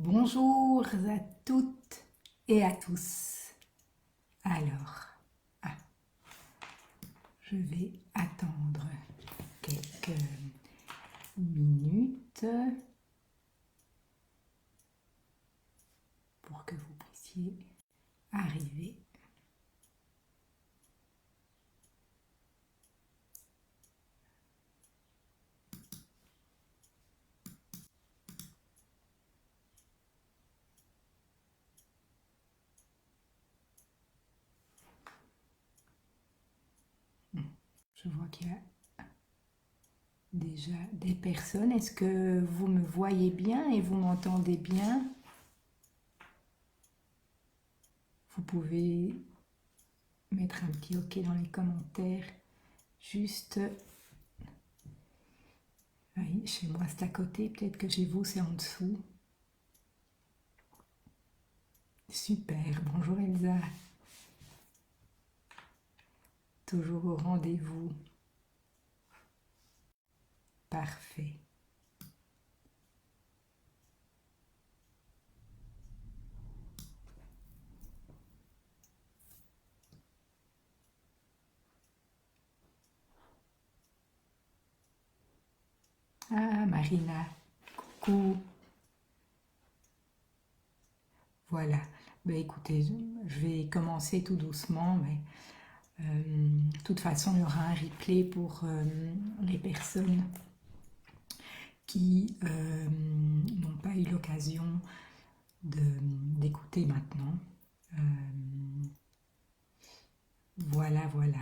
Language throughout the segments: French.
Bonjour à toutes et à tous. Alors, je vais attendre quelques minutes pour que vous puissiez arriver. Je vois qu'il y a déjà des personnes. Est-ce que vous me voyez bien et vous m'entendez bien? Vous pouvez mettre un petit OK dans les commentaires. Juste, oui, chez moi c'est à côté, peut-être que chez vous c'est en dessous. Super, bonjour Elsa. Toujours au rendez-vous. Parfait. Ah, Marina, coucou. Voilà. Ben, écoutez, je vais commencer tout doucement, mais de toute façon, il y aura un replay pour les personnes qui n'ont pas eu l'occasion d'écouter maintenant. Voilà, voilà.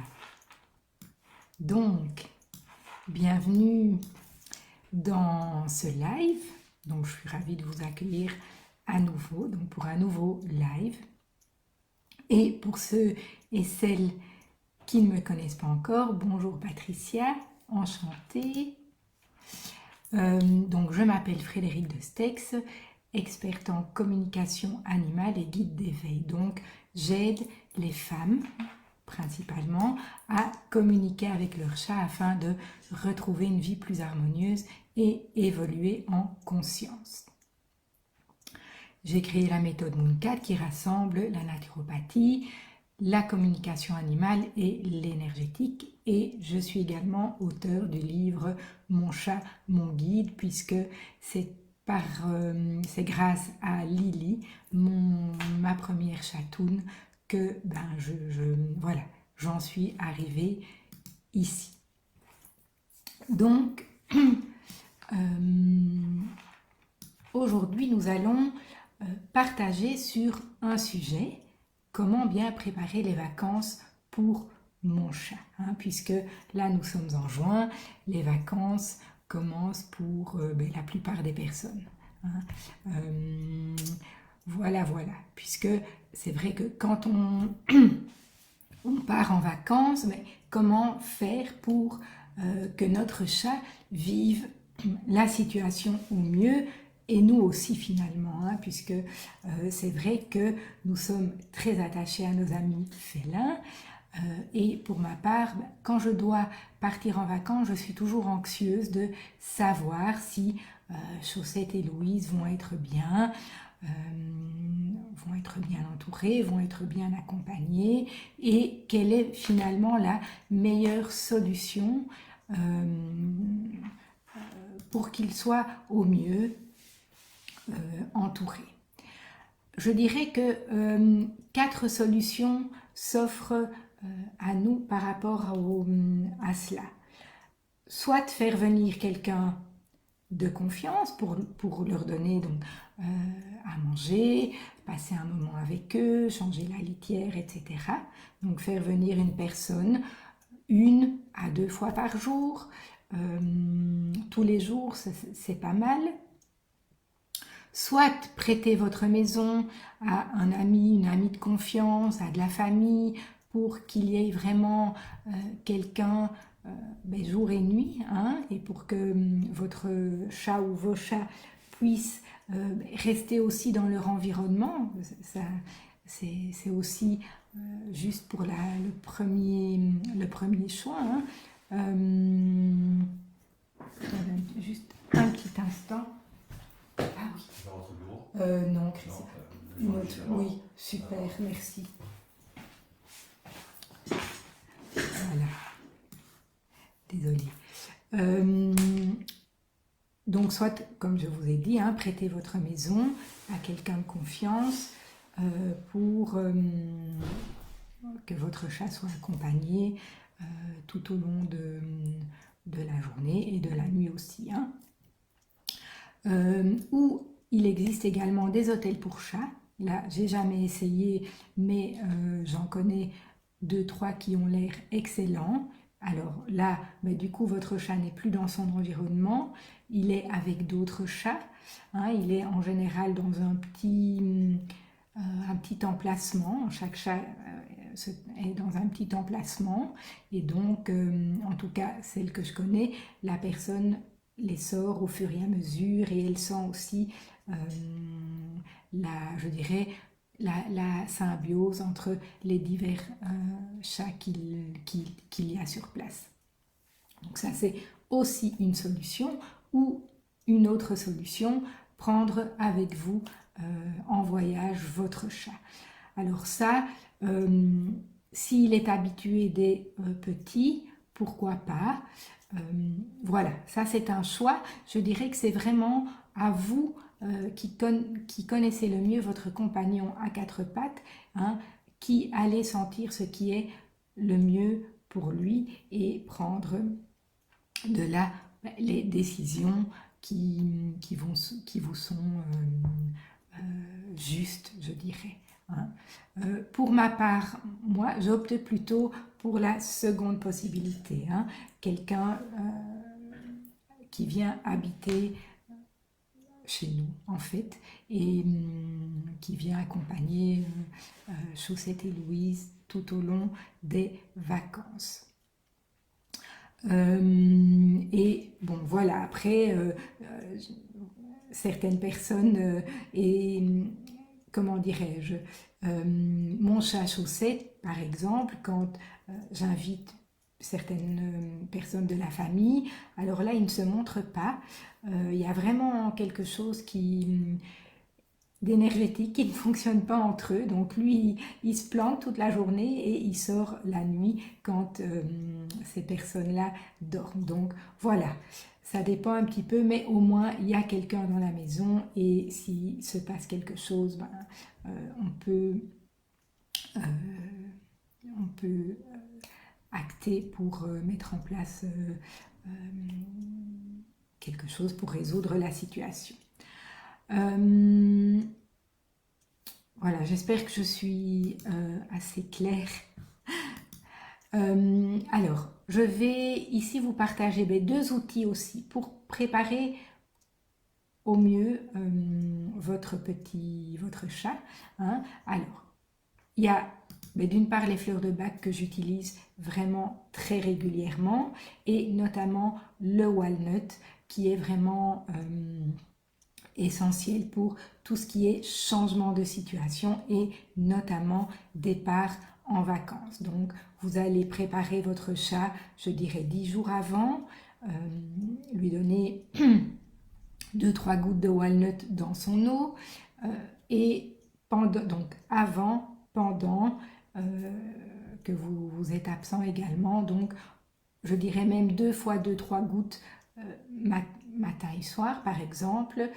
Donc, bienvenue dans ce live. Donc, je suis ravie de vous accueillir à nouveau, donc pour un nouveau live. Et pour ceux et celles qui ne me connaissent pas encore, bonjour Patricia, enchantée. Donc je m'appelle Frédérique de Stex, experte en communication animale et guide d'éveil. Donc j'aide les femmes principalement à communiquer avec leur chat afin de retrouver une vie plus harmonieuse et évoluer en conscience. J'ai créé la méthode Mooncat qui rassemble la naturopathie, la communication animale et l'énergétique, et je suis également auteur du livre Mon chat, mon guide, puisque c'est grâce à Lily, ma première chatoune, que voilà, j'en suis arrivée ici. Donc, aujourd'hui, nous allons partager sur un sujet, comment bien préparer les vacances pour mon chat, puisque là nous sommes en juin, les vacances commencent pour la plupart des personnes. Voilà, voilà, puisque c'est vrai que quand on part en vacances, mais comment faire pour que notre chat vive la situation au mieux, et nous aussi finalement, puisque c'est vrai que nous sommes très attachés à nos amis félins, et pour ma part, quand je dois partir en vacances, je suis toujours anxieuse de savoir si Chaussette et Louise vont être bien entourées, vont être bien accompagnées, et quelle est finalement la meilleure solution pour qu'ils soient au mieux entourés. Je dirais que 4 solutions s'offrent à nous par rapport à cela. Soit faire venir quelqu'un de confiance pour leur donner donc, à manger, passer un moment avec eux, changer la litière, etc. Donc faire venir une personne 1 à 2 fois par jour. Tous les jours, c'est pas mal. Soit prêter votre maison à un ami, une amie de confiance, à de la famille, pour qu'il y ait vraiment quelqu'un jour et nuit, et pour que votre chat ou vos chats puissent rester aussi dans leur environnement. C'est aussi juste pour le premier choix. Juste un petit instant. Ah oui. Non, Christine. Une autre. Oui, super, merci. Voilà. Désolée. Donc, soit, comme je vous ai dit, hein, prêtez votre maison à quelqu'un de confiance pour que votre chat soit accompagné tout au long de la journée et de la nuit aussi. Hein. Ou il existe également des hôtels pour chats. Là, j'ai jamais essayé, mais j'en connais 2-3 qui ont l'air excellents. Alors là, bah, du coup, votre chat n'est plus dans son environnement, il est avec d'autres chats. Hein, il est en général dans un petit emplacement. Chaque chat est dans un petit emplacement. Et donc, en tout cas, celle que je connais, la personne les sort au fur et à mesure et elle sent aussi je dirais, la symbiose entre les divers chats qu'il y a sur place. Donc ça, c'est aussi une solution. Ou une autre solution, prendre avec vous en voyage votre chat. Alors ça, s'il est habitué des petits, pourquoi pas. Voilà, ça c'est un choix. Je dirais que c'est vraiment à vous qui connaissez le mieux votre compagnon à quatre pattes, hein, qui allez sentir ce qui est le mieux pour lui et prendre de là les décisions qui vous sont justes, je dirais. Hein. Pour ma part, moi, j'opte plutôt pour la seconde possibilité. Hein. Quelqu'un qui vient habiter chez nous, en fait, et qui vient accompagner Chaussette et Louise tout au long des vacances. Et bon, voilà, après, certaines personnes, et comment dirais-je, mon chat Chaussette, par exemple, quand j'invite certaines personnes de la famille, alors là, il ne se montre pas. Il y a vraiment quelque chose d'énergétique qui ne fonctionne pas entre eux. Donc lui, il se planque toute la journée et il sort la nuit quand ces personnes-là dorment. Donc voilà, ça dépend un petit peu, mais au moins il y a quelqu'un dans la maison et s'il se passe quelque chose, ben, on peut acter pour mettre en place quelque chose pour résoudre la situation. Voilà, j'espère que je suis assez claire. Alors, je vais ici vous partager deux outils aussi pour préparer au mieux votre chat. Hein. Alors, il y a d'une part les fleurs de bac que j'utilise vraiment très régulièrement et notamment le walnut qui est vraiment essentiel pour tout ce qui est changement de situation et notamment départ en vacances. Donc vous allez préparer votre chat, je dirais 10 jours avant, lui donner 2-3 gouttes de walnut dans son eau et donc avant, pendant que vous êtes absent également, donc je dirais même 2 fois 2-3 gouttes matin et soir par exemple,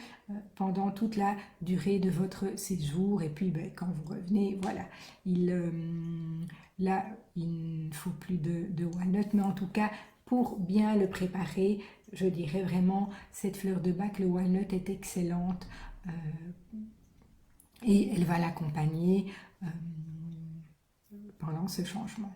pendant toute la durée de votre séjour et puis quand vous revenez, voilà, là il ne faut plus de walnut, mais en tout cas pour bien le préparer, je dirais vraiment cette fleur de bac, le walnut est excellente et elle va l'accompagner pendant ce changement.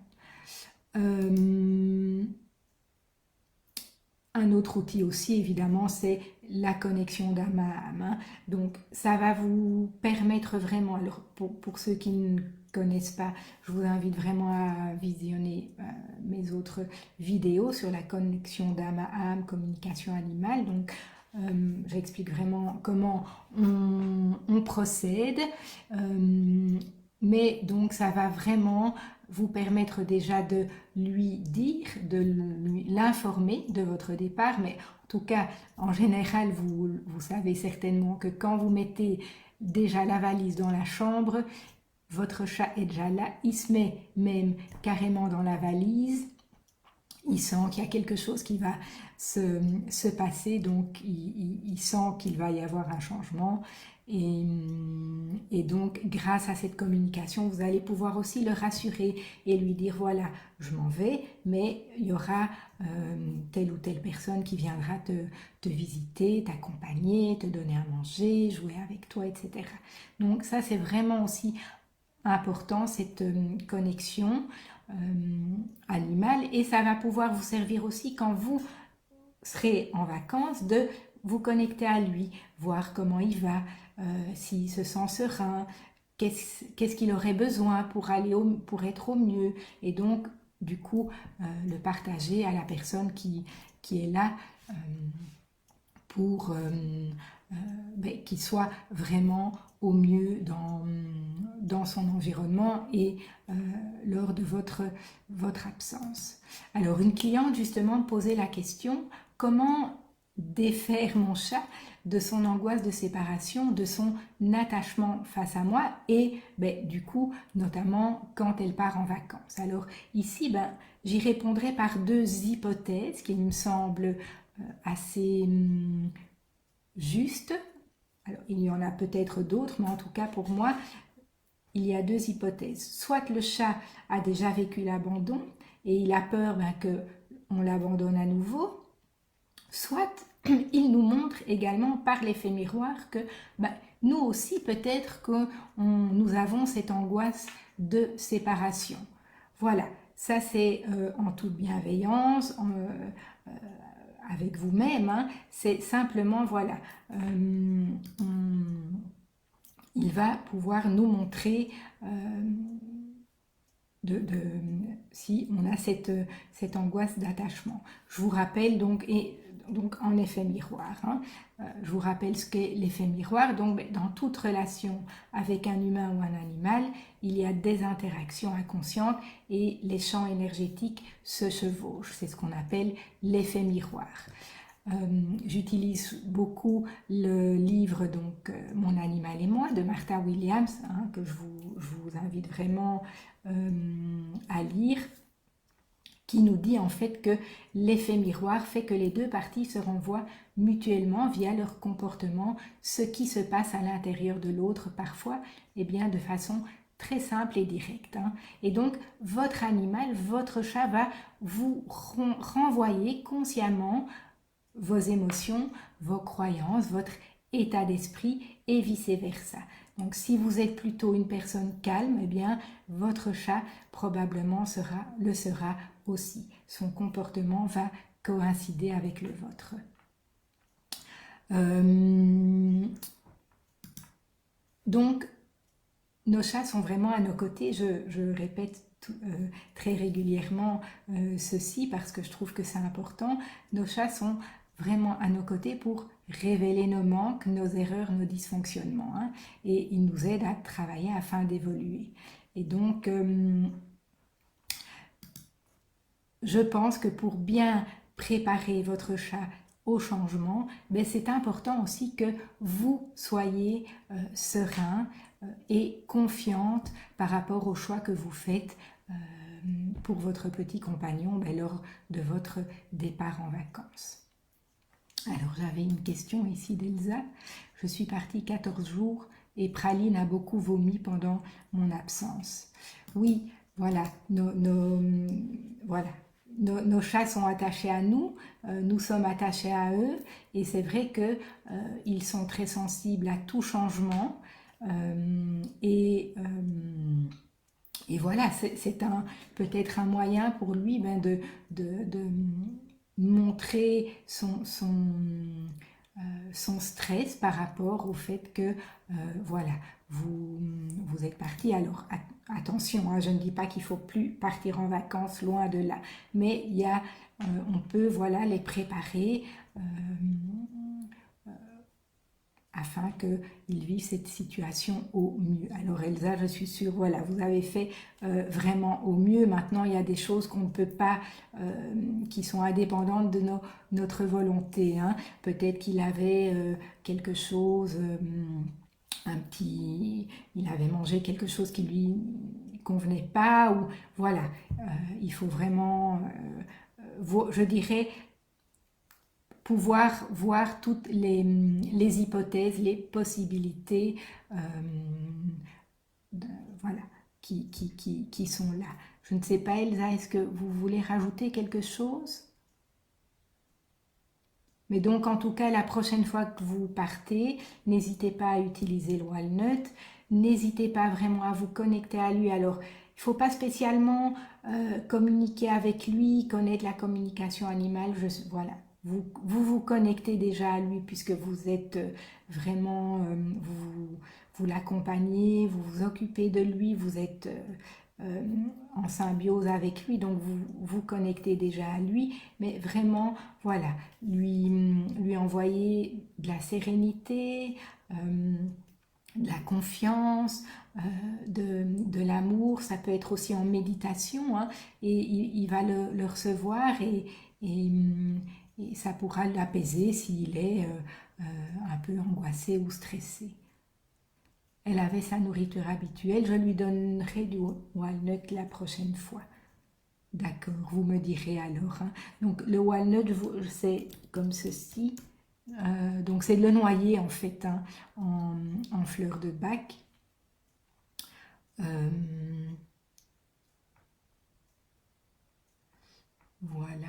Un autre outil aussi, évidemment, c'est la connexion d'âme à âme. Hein. Donc, ça va vous permettre vraiment, alors pour ceux qui ne connaissent pas, je vous invite vraiment à visionner mes autres vidéos sur la connexion d'âme à âme, communication animale. Donc, j'explique vraiment comment on procède. Mais donc, ça va vraiment vous permettre déjà de lui dire, de l'informer de votre départ, mais en tout cas, en général, vous savez certainement que quand vous mettez déjà la valise dans la chambre, votre chat est déjà là, il se met même carrément dans la valise, il sent qu'il y a quelque chose qui va se passer, donc il sent qu'il va y avoir un changement. Et donc, grâce à cette communication, vous allez pouvoir aussi le rassurer et lui dire, voilà, je m'en vais, mais il y aura telle ou telle personne qui viendra te visiter, t'accompagner, te donner à manger, jouer avec toi, etc. Donc ça, c'est vraiment aussi important, cette connexion animale, et ça va pouvoir vous servir aussi quand vous serez en vacances de vous connecter à lui, voir comment il va, s'il se sent serein, qu'est-ce qu'il aurait besoin pour pour être au mieux, et donc du coup le partager à la personne qui est là pour qu'il soit vraiment au mieux dans son environnement et lors de votre absence. Alors une cliente justement posait la question, comment défaire mon chat de son angoisse de séparation, de son attachement face à moi et du coup notamment quand elle part en vacances. Alors ici j'y répondrai par deux hypothèses qui me semblent assez justes. Alors, il y en a peut-être d'autres, mais en tout cas pour moi, il y a deux hypothèses. Soit le chat a déjà vécu l'abandon et il a peur qu'on l'abandonne à nouveau, soit il nous montre également par l'effet miroir que nous aussi peut-être que nous avons cette angoisse de séparation. Voilà, ça c'est en toute bienveillance, avec vous-même, hein. C'est simplement, voilà, il va pouvoir nous montrer si on a cette angoisse d'attachement. Je vous rappelle donc, donc en effet miroir, hein, je vous rappelle ce qu'est l'effet miroir. Donc dans toute relation avec un humain ou un animal, il y a des interactions inconscientes et les champs énergétiques se chevauchent. C'est ce qu'on appelle l'effet miroir. J'utilise beaucoup le livre donc Mon animal et moi de Martha Williams, hein, que je vous invite vraiment à lire, qui nous dit en fait que l'effet miroir fait que les deux parties se renvoient mutuellement via leur comportement ce qui se passe à l'intérieur de l'autre, parfois de façon très simple et directe. Hein. Et donc votre animal, votre chat va vous renvoyer consciemment vos émotions, vos croyances, votre état d'esprit et vice-versa. Donc si vous êtes plutôt une personne calme, votre chat probablement le sera aussi. Son comportement va coïncider avec le vôtre. Donc nos chats sont vraiment à nos côtés, je répète très régulièrement ceci parce que je trouve que c'est important. Nos chats sont vraiment à nos côtés pour révéler nos manques, nos erreurs, nos dysfonctionnements, hein, et ils nous aident à travailler afin d'évoluer. Et donc, je pense que pour bien préparer votre chat au changement, c'est important aussi que vous soyez serein et confiante par rapport au choix que vous faites pour votre petit compagnon lors de votre départ en vacances. Alors j'avais une question ici d'Elsa. Je suis partie 14 jours et Praline a beaucoup vomi pendant mon absence. Oui, voilà, nos chats sont attachés à nous, nous sommes attachés à eux, et c'est vrai qu'ils sont très sensibles à tout changement. Et voilà, c'est peut-être un moyen pour lui de montrer son stress par rapport au fait que voilà, vous êtes parti. Alors attention, hein, je ne dis pas qu'il ne faut plus partir en vacances, loin de là, mais on peut les préparer afin qu'ils vivent cette situation au mieux. Alors Elsa, je suis sûre, voilà, vous avez fait vraiment au mieux. Maintenant, il y a des choses qu'on ne peut pas, qui sont indépendantes de notre volonté. Hein. Peut-être qu'il avait quelque chose il avait mangé quelque chose qui lui convenait pas, ou voilà, il faut vraiment, je dirais, pouvoir voir toutes les hypothèses, les possibilités, euh, de- voilà, qui sont là. Je ne sais pas, Elsa, est-ce que vous voulez rajouter quelque chose? Mais donc, en tout cas, la prochaine fois que vous partez, n'hésitez pas à utiliser le walnut. N'hésitez pas vraiment à vous connecter à lui. Alors, il ne faut pas spécialement communiquer avec lui, connaître la communication animale. Voilà, vous connectez déjà à lui puisque vous êtes vraiment, vous l'accompagnez, vous vous occupez de lui, vous êtes euh, en symbiose avec lui, donc vous vous connectez déjà à lui. Mais vraiment, voilà, lui envoyer de la sérénité, de la confiance, de l'amour. Ça peut être aussi en méditation, hein, et il va le recevoir, et, et ça pourra l'apaiser s'il est un peu angoissé ou stressé. Elle avait sa nourriture habituelle, je lui donnerai du walnut la prochaine fois. D'accord, vous me direz alors, hein. Donc le walnut, c'est comme ceci. Donc c'est le noyer en fait, hein, en fleur de bac. Euh, voilà.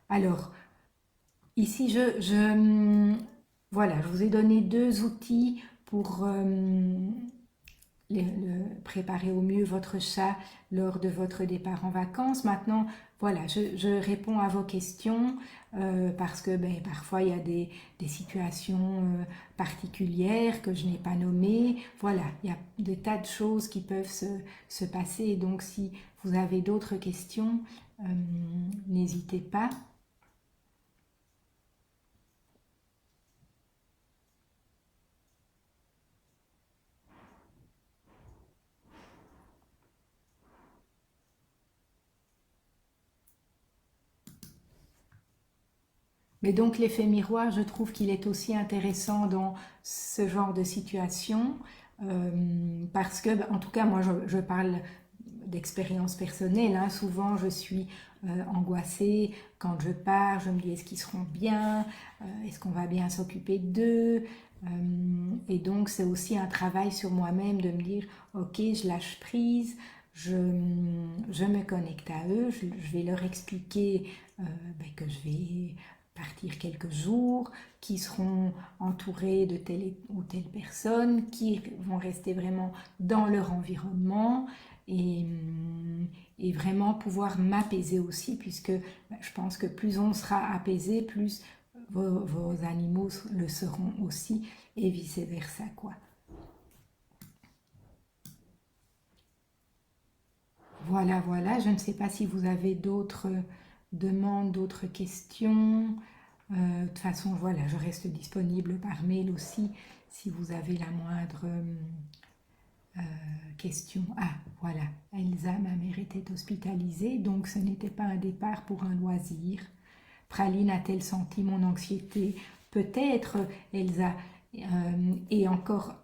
Alors ici voilà, je vous ai donné deux outils pour préparer au mieux votre chat lors de votre départ en vacances. Maintenant, voilà, je réponds à vos questions parce que parfois il y a des situations particulières que je n'ai pas nommées. Voilà, il y a des tas de choses qui peuvent se passer. Et donc, si vous avez d'autres questions, n'hésitez pas. Mais donc l'effet miroir, je trouve qu'il est aussi intéressant dans ce genre de situation parce que, en tout cas, moi je parle d'expérience personnelle, hein. Souvent je suis angoissée quand je pars, je me dis est-ce qu'ils seront bien, est-ce qu'on va bien s'occuper d'eux, et donc c'est aussi un travail sur moi-même de me dire ok, je lâche prise, je me connecte à eux, je vais leur expliquer que je vais partir quelques jours, qui seront entourés de telle ou telle personne, qui vont rester vraiment dans leur environnement, et, et vraiment pouvoir m'apaiser aussi, puisque je pense que plus on sera apaisé, plus vos animaux le seront aussi, et vice-versa, quoi. Voilà, voilà, je ne sais pas si vous avez d'autres demandes, d'autres questions. De toute façon, voilà, je reste disponible par mail aussi si vous avez la moindre question. Ah, voilà, Elsa, ma mère était hospitalisée, donc ce n'était pas un départ pour un loisir. Praline a-t-elle senti mon anxiété? Peut-être, Elsa, et encore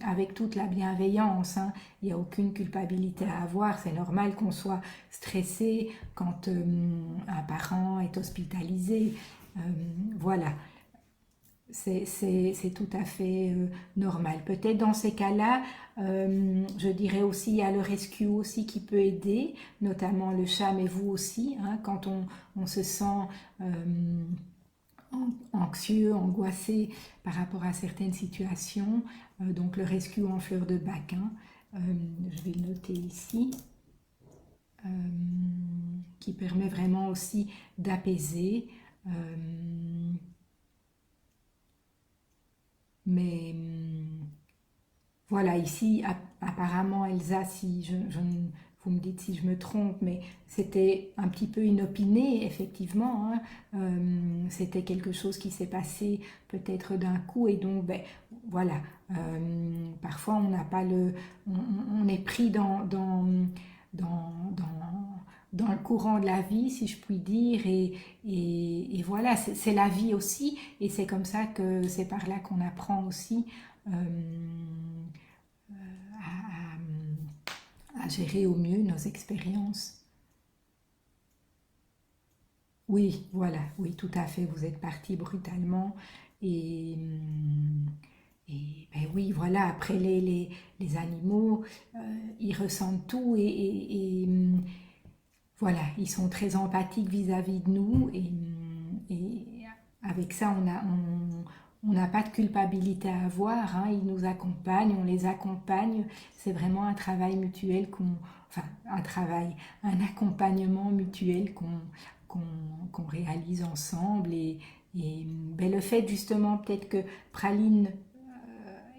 avec toute la bienveillance, hein. Il n'y a aucune culpabilité à avoir. C'est normal qu'on soit stressé quand un parent est hospitalisé. Euh, voilà, c'est tout à fait normal. Peut-être dans ces cas-là, je dirais aussi, il y a le rescue aussi qui peut aider, notamment le chat, mais vous aussi, hein, quand on se sent anxieux, angoissé par rapport à certaines situations. Donc le rescue en fleur de bac, hein, je vais le noter ici, euh, qui permet vraiment aussi d'apaiser. Mais voilà, ici, apparemment, Elsa, si vous me dites si je me trompe, mais c'était un petit peu inopiné, effectivement, hein. C'était quelque chose qui s'est passé peut-être d'un coup, et donc, voilà, parfois on n'a pas on est pris dans dans le courant de la vie, si je puis dire, et voilà, c'est la vie aussi, et c'est comme ça que c'est par là qu'on apprend aussi à gérer au mieux nos expériences. Oui, voilà, oui, tout à fait, vous êtes parti brutalement, et, et ben oui, voilà, après les animaux, ils ressentent tout, voilà, ils sont très empathiques vis-à-vis de nous et avec ça, on n'a pas de culpabilité à avoir, hein, ils nous accompagnent, on les accompagne. C'est vraiment un travail mutuel enfin, un travail, un accompagnement mutuel qu'on réalise ensemble. Ben, le fait justement peut-être que Praline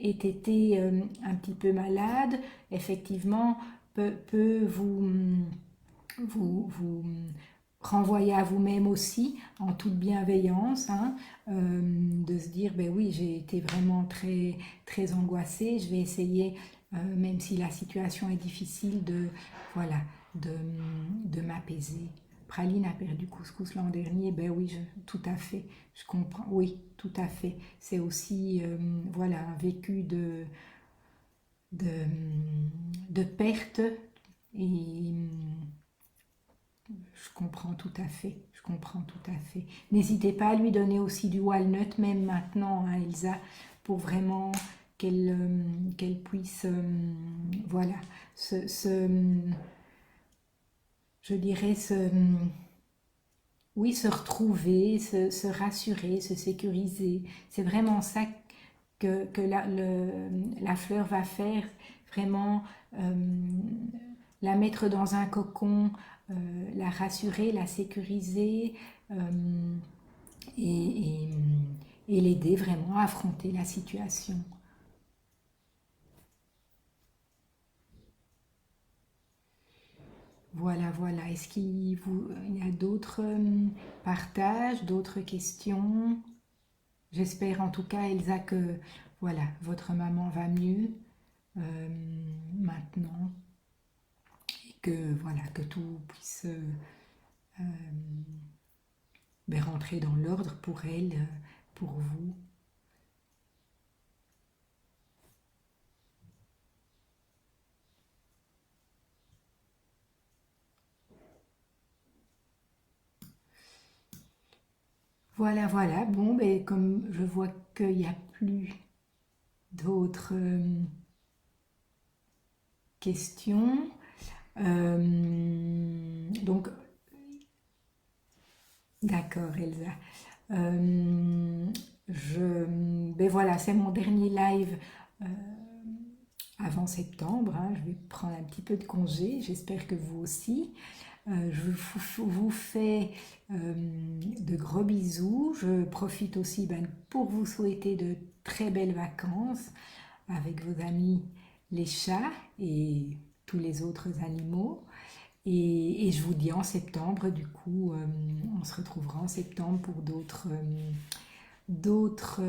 ait été un petit peu malade, effectivement, peut vous renvoyer à vous-même aussi en toute bienveillance, hein, de se dire ben oui, j'ai été vraiment très très angoissée, je vais essayer, même si la situation est difficile, voilà de, de m'apaiser. Praline a perdu Couscous l'an dernier, ben oui, tout à fait, je comprends, oui, tout à fait. C'est aussi voilà un vécu de, de perte et je comprends tout à fait, je comprends tout à fait. N'hésitez pas à lui donner aussi du walnut, même maintenant, hein, Elsa, pour vraiment qu'elle puisse, voilà, je dirais, oui, se retrouver, se rassurer, se sécuriser. C'est vraiment ça que la fleur va faire, vraiment la mettre dans un cocon, la rassurer, la sécuriser et, et- et l'aider vraiment à affronter la situation. Voilà, voilà. Est-ce il y a d'autres partages, d'autres questions? J'espère en tout cas, Elsa, que voilà, votre maman va mieux euh, maintenant et que voilà, que tout puisse ben, rentrer dans l'ordre pour elle, pour vous. Voilà, voilà. Bon, ben, comme je vois qu'il n'y a plus d'autres questions, donc, d'accord, Elsa. Euh, ben voilà, c'est mon dernier live euh, avant septembre, hein. Je vais prendre un petit peu de congé, j'espère que vous aussi. Je vous fais de gros bisous. Je profite aussi ben, pour vous souhaiter de très belles vacances avec vos amis les chats et tous les autres animaux. Et je vous dis en septembre, du coup, on se retrouvera en septembre pour d'autres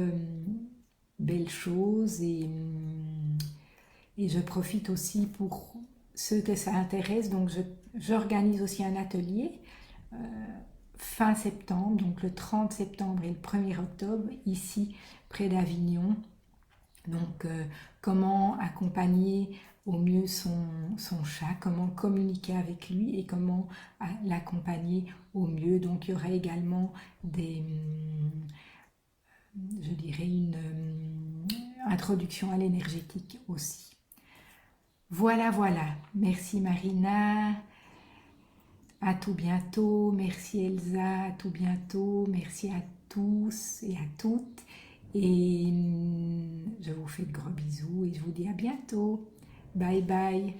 belles choses. Et je profite aussi pour ceux que ça intéresse. Donc, j'organise aussi un atelier euh, fin septembre, donc le 30 septembre et le 1er octobre, ici près d'Avignon. Donc, comment accompagner au mieux son chat, comment communiquer avec lui et comment l'accompagner au mieux. Donc, il y aura également je dirais, une introduction à l'énergétique aussi. Voilà, voilà. Merci Marina. À tout bientôt. Merci Elsa. À tout bientôt. Merci à tous et à toutes. Et je vous fais de gros bisous et je vous dis à bientôt. Bye bye.